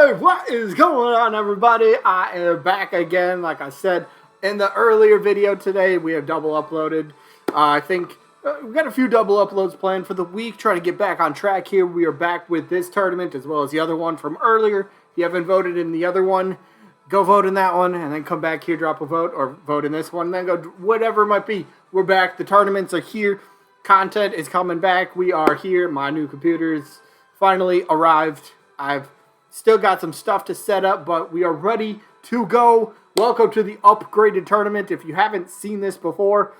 Hey, what is going on, everybody? I am back again. Like I said in the earlier video today, we have double uploaded. I think we've got a few double uploads planned for the week. Trying to get back on track here. We are back with this tournament as well as the other one from earlier. If you haven't voted in the other one, go vote in that one and then come back here, drop a vote, or vote in this one, and then go whatever it might be. We're back. The tournaments are here. Content is coming back. We are here. My new computer's finally arrived. I've still got some stuff to set up, but we are ready to go. Welcome to the upgraded tournament. If you haven't seen this before,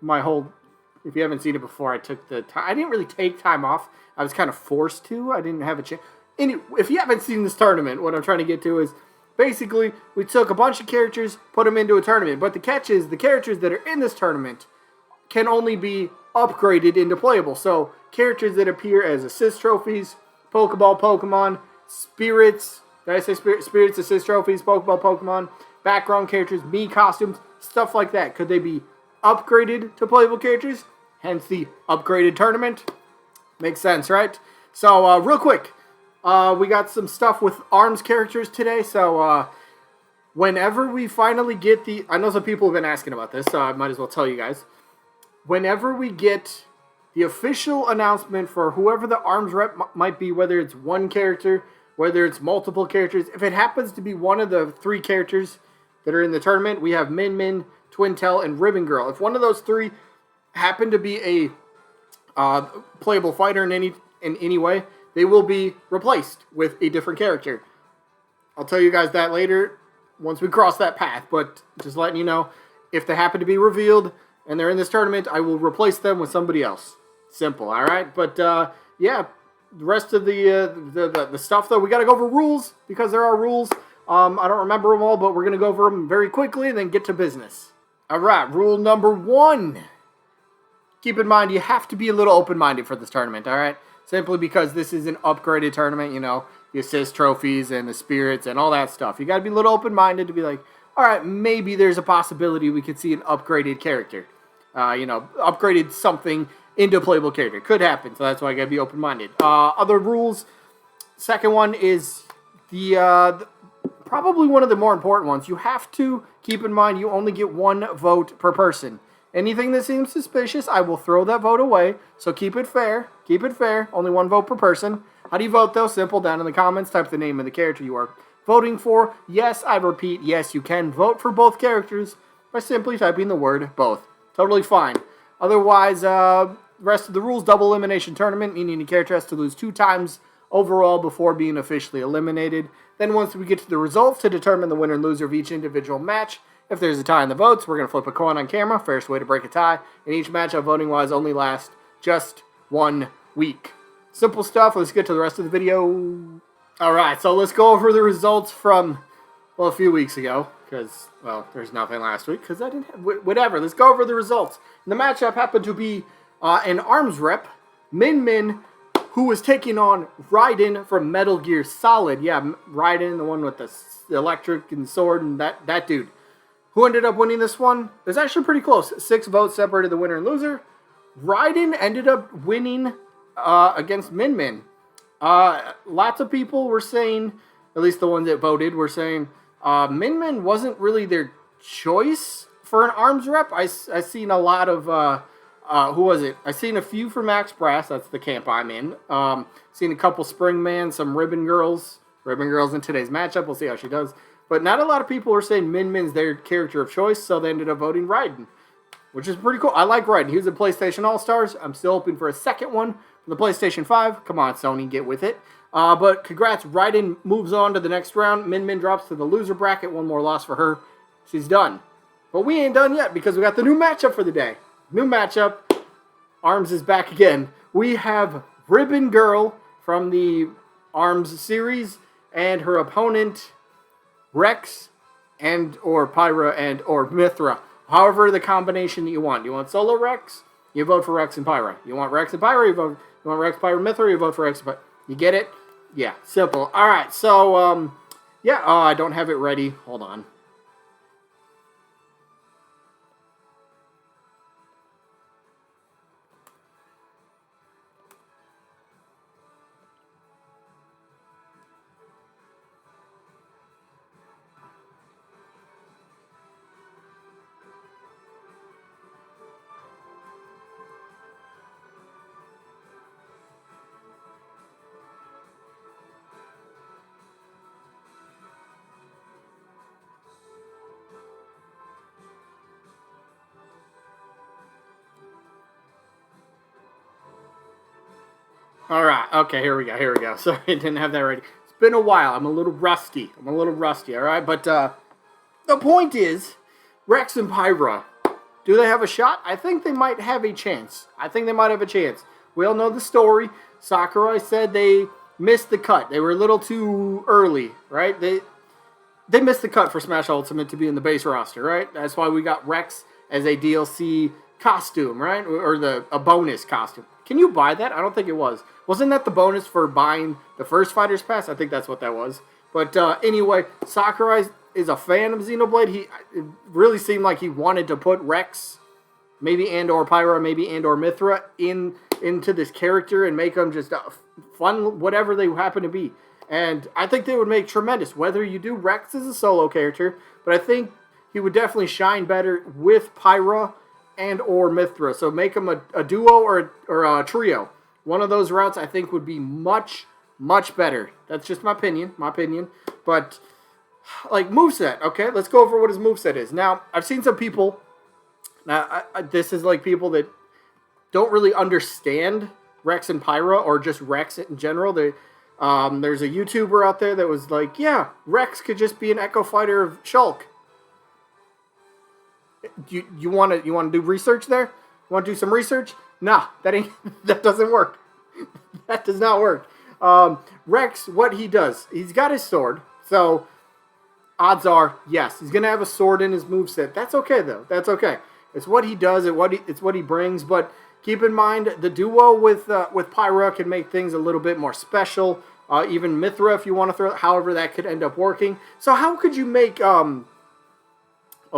if you haven't seen it before, I took the time. I didn't really take time off. I was kind of forced to. I didn't have a chance. Anyway, if you haven't seen this tournament, what I'm trying to get to is basically we took a bunch of characters, put them into a tournament. But the catch is the characters that are in this tournament can only be upgraded into playable. So characters that appear as assist trophies, Pokemon, spirits, did I say spirits, assist trophies, Pokemon, background characters, Mii costumes, stuff like that. Could they be upgraded to playable characters? Hence the upgraded tournament. Makes sense, right? So, real quick, we got some stuff with ARMS characters today. So, whenever we finally get I know some people have been asking about this, so I might as well tell you guys. Whenever we get the official announcement for whoever the ARMS rep might be, whether it's one character, whether it's multiple characters, if it happens to be one of the three characters that are in the tournament, we have Min, Twintel, and Ribbon Girl. If one of those three happen to be a playable fighter in any way, they will be replaced with a different character. I'll tell you guys that later once we cross that path, but just letting you know, if they happen to be revealed and they're in this tournament, I will replace them with somebody else. Simple, all right? But, yeah, the rest of the stuff, though, we got to go over rules because there are rules. I don't remember them all, but we're going to go over them very quickly and then get to business. All right, rule number 1. Keep in mind, you have to be a little open-minded for this tournament, all right? Simply because this is an upgraded tournament, you know, the assist trophies and the spirits and all that stuff. You got to be a little open-minded to be like, all right, maybe there's a possibility we could see an upgraded character. Upgraded something into a playable character. Could happen, so that's why I gotta be open-minded. Other rules. Second one is the probably one of the more important ones. You have to keep in mind you only get one vote per person. Anything that seems suspicious, I will throw that vote away. So keep it fair. Keep it fair. Only one vote per person. How do you vote, though? Simple. Down in the comments, type the name of the character you are voting for. Yes, I repeat, yes, you can vote for both characters by simply typing the word both. Totally fine. Otherwise, rest of the rules, double elimination tournament, meaning the character has to lose 2 times overall before being officially eliminated. Then once we get to the results to determine the winner and loser of each individual match, if there's a tie in the votes, we're going to flip a coin on camera. Fairest way to break a tie. And each matchup, voting-wise, only lasts just 1 week. Simple stuff. Let's get to the rest of the video. Alright, so let's go over the results from, well, a few weeks ago. Because, well, there's nothing last week. Because I didn't have, whatever. Let's go over the results. And the matchup happened to be an ARMS rep, Min, who was taking on Raiden from Metal Gear Solid. Yeah, Raiden, the one with the electric and sword and that dude. Who ended up winning this one? It was actually pretty close. 6 votes separated the winner and loser. Raiden ended up winning against Min. Lots of people were saying, at least the ones that voted, were saying Min wasn't really their choice for an ARMS rep. I seen a lot of, who was it? I seen a few from Max Brass, that's the camp I'm in. Seen a couple Springman, some Ribbon Girls. Ribbon Girls in today's matchup, we'll see how she does. But not a lot of people were saying Min's their character of choice, so they ended up voting Raiden, which is pretty cool. I like Raiden. He was in PlayStation All-Stars. I'm still hoping for a second one for the PlayStation 5. Come on, Sony, get with it. But congrats, Raiden moves on to the next round. Min drops to the loser bracket. One more loss for her. She's done. But we ain't done yet because we got the new matchup for the day. New matchup. ARMS is back again. We have Ribbon Girl from the ARMS series and her opponent Rex or Pyra or Mythra. However the combination that you want. You want solo Rex? You vote for Rex and Pyra. You want Rex and Pyra? You want Rex, Pyra, Mythra? You vote for Rex and Pyra. You get it? Yeah, simple. Alright, so, yeah, I don't have it ready. Hold on. All right. Okay, here we go. Here we go. Sorry, I didn't have that ready. It's been a while. I'm a little rusty. All right, but the point is, Rex and Pyra, do they have a shot? I think they might have a chance. We all know the story. Sakurai said they missed the cut. They were a little too early, right? They missed the cut for Smash Ultimate to be in the base roster, right? That's why we got Rex as a DLC costume, right? Or a bonus costume. Can you buy that? I don't think it was. Wasn't that the bonus for buying the first Fighter's Pass? I think that's what that was. But anyway, Sakurai is a fan of Xenoblade. It really seemed like he wanted to put Rex, maybe and/or Pyra, maybe and/or Mithra into this character and make them just fun, whatever they happen to be. And I think they would make tremendous, whether you do Rex as a solo character, but I think he would definitely shine better with Pyra and/or Mithra. So make them a duo or a trio. One of those routes I think would be much, much better. That's just my opinion. But, like, moveset, okay? Let's go over what his moveset is. Now, I've seen some people, this is like people that don't really understand Rex and Pyra, or just Rex in general. There's a YouTuber out there that was like, yeah, Rex could just be an Echo Fighter of Shulk. You want to do research there? You want to do some research? Nah, that doesn't work. That does not work. Rex, what he does, he's got his sword, so odds are, yes, he's gonna have a sword in his moveset. That's okay though. That's okay. It's what he does. It's what he brings. But keep in mind, the duo with Pyra can make things a little bit more special. Even Mithra, if you want to throw, however that could end up working. So how could you make oh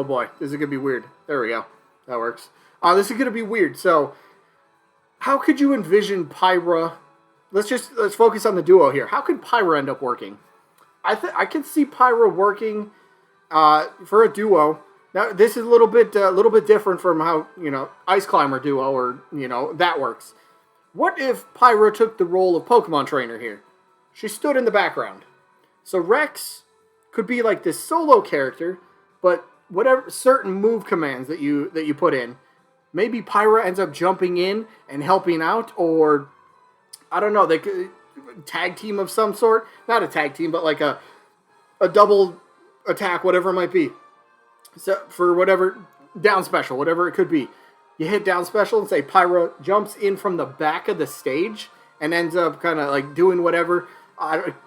boy, this is going to be weird. There we go. That works. This is going to be weird. So, how could you envision Pyra? Let's focus on the duo here. How could Pyra end up working? I can see Pyra working for a duo. Now, this is a little bit different from how, Ice Climber duo or, that works. What if Pyra took the role of Pokemon trainer here? She stood in the background. So Rex could be like this solo character, but whatever certain move commands that you put in, maybe Pyra ends up jumping in and helping out, or I don't know, they could tag team of some sort. Not a tag team, but like a double attack, whatever it might be. So for whatever down special, whatever it could be, you hit down special and say Pyra jumps in from the back of the stage and ends up kind of like doing whatever,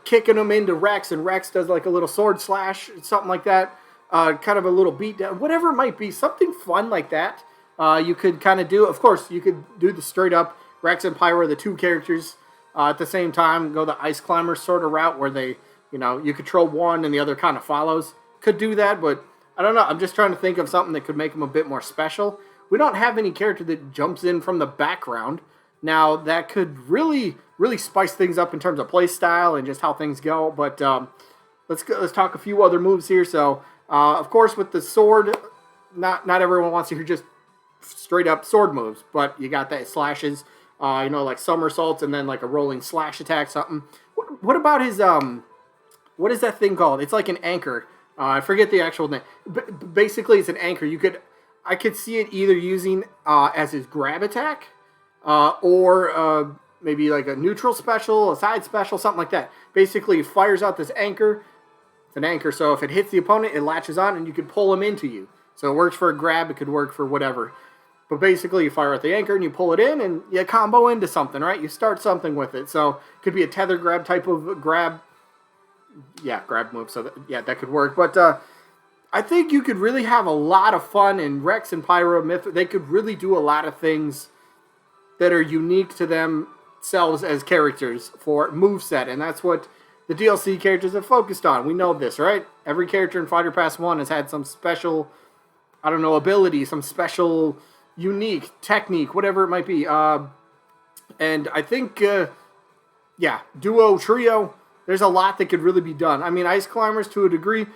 kicking him into Rex, and Rex does like a little sword slash, something like that. Kind of a little beat down, whatever it might be, something fun like that. You could kind of do, of course, you could do the straight up Rex and Pyra, the two characters, at the same time, go the Ice Climber sort of route where they, you control one and the other kind of follows. Could do that, but I don't know. I'm just trying to think of something that could make them a bit more special. We don't have any character that jumps in from the background. Now, that could really, really spice things up in terms of play style and just how things go. But let's talk a few other moves here. So, of course, with the sword, not everyone wants to hear just straight up sword moves, but you got that slashes, like somersaults and then like a rolling slash attack, something. What about his, what is that thing called? It's like an anchor. I forget the actual name. Basically, it's an anchor. I could see it either using as his grab attack, or maybe like a neutral special, a side special, something like that. Basically, it fires out this anchor. It's an anchor, so if it hits the opponent, it latches on, and you can pull him into you. So it works for a grab, it could work for whatever. But basically, you fire at the anchor, and you pull it in, and you combo into something, right? You start something with it. So it could be a tether grab type of grab. Yeah, grab move, so that could work. But I think you could really have a lot of fun, in Rex and Pyra, Myth, they could really do a lot of things that are unique to themselves as characters for moveset, and that's what the DLC characters have focused on. We know this, right? Every character in Fighter Pass 1 has had some special, ability, some special, unique technique, whatever it might be. And I think, duo, trio, there's a lot that could really be done. I mean, Ice Climbers to a degree,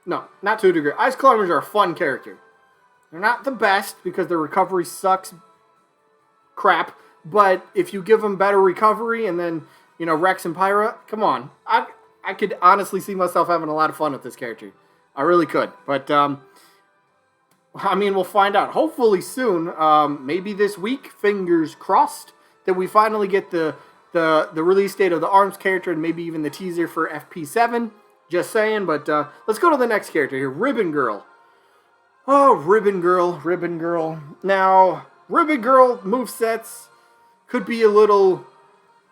no, not to a degree. Ice Climbers are a fun character. They're not the best because their recovery sucks crap, but if you give them better recovery and then, Rex and Pyra, come on. I could honestly see myself having a lot of fun with this character. I really could. But, we'll find out. Hopefully soon. Maybe this week, fingers crossed, that we finally get the the release date of the ARMS character and maybe even the teaser for FP7. Just saying, but let's go to the next character here, Ribbon Girl. Oh, Ribbon Girl, Ribbon Girl. Now, Ribbon Girl movesets could be a little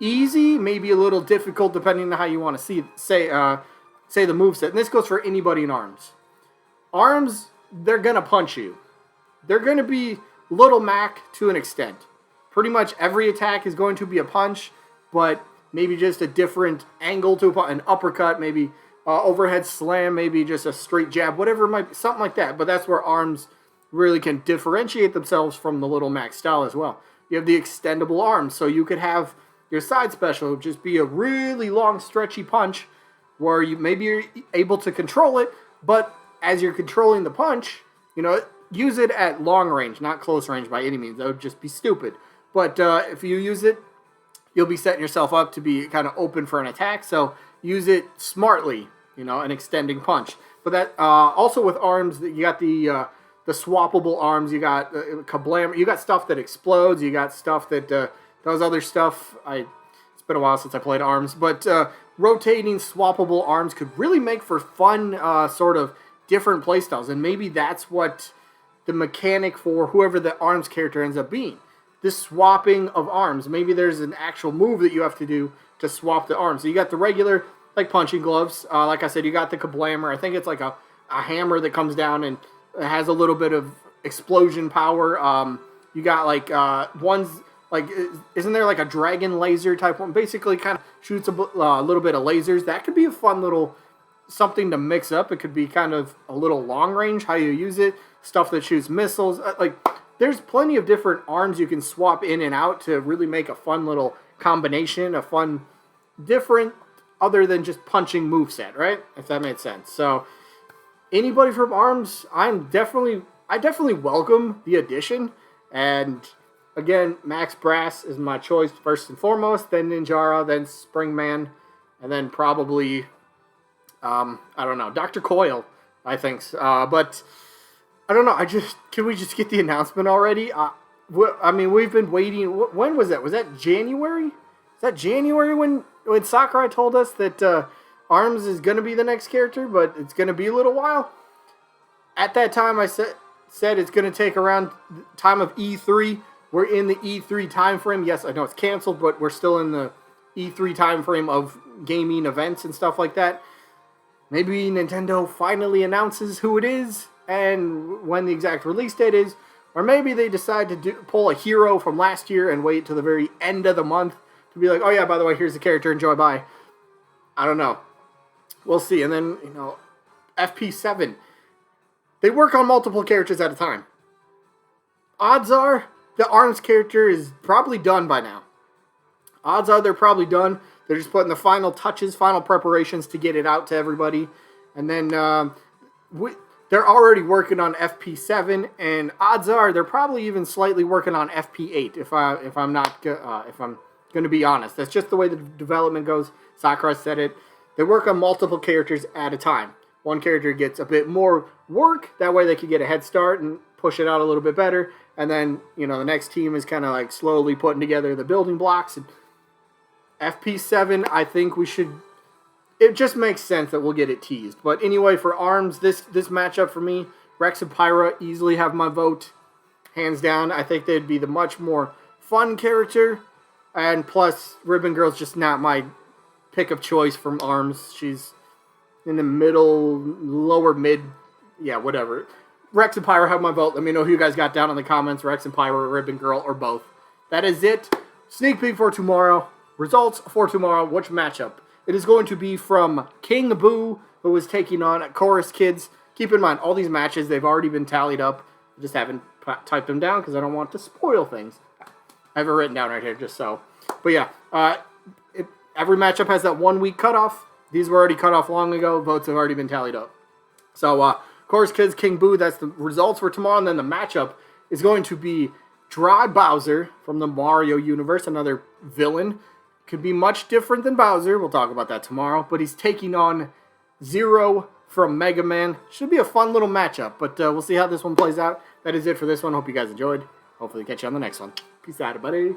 easy, maybe a little difficult, depending on how you want to say the moveset. And this goes for anybody in ARMS. ARMS, they're going to punch you. They're going to be Little Mac to an extent. Pretty much every attack is going to be a punch, but maybe just a different angle to an uppercut, maybe overhead slam, maybe just a straight jab, whatever it might be, something like that. But that's where ARMS really can differentiate themselves from the Little Mac style as well. You have the extendable arms, so you could have your side special just be a really long, stretchy punch where you're able to control it, but as you're controlling the punch, use it at long range, not close range by any means. That would just be stupid. But if you use it, you'll be setting yourself up to be kind of open for an attack, so use it smartly, an extending punch. But that also with arms, you got the swappable arms, you got kablam, you got stuff that explodes, you got stuff that does other stuff. It's been a while since I played arms, but rotating swappable arms could really make for fun sort of different playstyles, and maybe that's what the mechanic for whoever the arms character ends up being. This swapping of arms. Maybe there's an actual move that you have to do to swap the arms. So you got the regular, like, punching gloves. Like I said, you got the kablammer. I think it's like a hammer that comes down and has a little bit of explosion power. You got, like, ones, like, isn't there, like, a dragon laser type one? Basically kind of shoots a little bit of lasers. That could be a fun little something to mix up. It could be kind of a little long range, how you use it. Stuff that shoots missiles. There's plenty of different arms you can swap in and out to really make a fun little combination, a fun, different, other than just punching moveset, right? If that made sense. So, anybody from ARMS, I definitely welcome the addition. And, again, Max Brass is my choice first and foremost, then Ninjara, then Springman, and then probably, I don't know, Dr. Coyle, I think. But I don't know. Can we just get the announcement already? I mean, we've been waiting. When was that? Was that January? Is that January when Sakurai told us that ARMS is going to be the next character, but it's going to be a little while? At that time, I said it's going to take around the time of E3. We're in the E3 time frame. Yes, I know it's canceled, but we're still in the E3 time frame of gaming events and stuff like that. Maybe Nintendo finally announces who it is and when the exact release date is, or maybe they decide to pull a hero from last year and wait till the very end of the month to be like, oh yeah, by the way, here's the character, enjoy, bye. I don't know. We'll see. And then, FP7. They work on multiple characters at a time. Odds are the ARMS character is probably done by now. Odds are they're probably done. They're just putting the final touches, final preparations to get it out to everybody. And then they're already working on FP7, and odds are they're probably even slightly working on FP8. If I'm going to be honest, that's just the way the development goes. Sakurai said it. They work on multiple characters at a time. One character gets a bit more work. That way they can get a head start and push it out a little bit better. And then the next team is kind of like slowly putting together the building blocks. And FP7, I think we should. It just makes sense that we'll get it teased. But anyway, for ARMS, this matchup for me, Rex and Pyra easily have my vote. Hands down. I think they'd be the much more fun character. And plus, Ribbon Girl's just not my pick of choice from ARMS. She's in the middle, lower mid. Yeah, whatever. Rex and Pyra have my vote. Let me know who you guys got down in the comments. Rex and Pyra, Ribbon Girl, or both. That is it. Sneak peek for tomorrow. Results for tomorrow. Which matchup? It is going to be from King Boo, who is taking on Chorus Kids. Keep in mind, all these matches, they've already been tallied up. I just haven't typed them down because I don't want to spoil things. I have it written down right here, just so. But yeah, every matchup has that 1 week cutoff. These were already cut off long ago. Votes have already been tallied up. So, Chorus Kids, King Boo, that's the results for tomorrow. And then the matchup is going to be Dry Bowser from the Mario universe, another villain. Could be much different than Bowser. We'll talk about that tomorrow. But he's taking on Zero from Mega Man. Should be a fun little matchup. But we'll see how this one plays out. That is it for this one. Hope you guys enjoyed. Hopefully catch you on the next one. Peace out, buddy.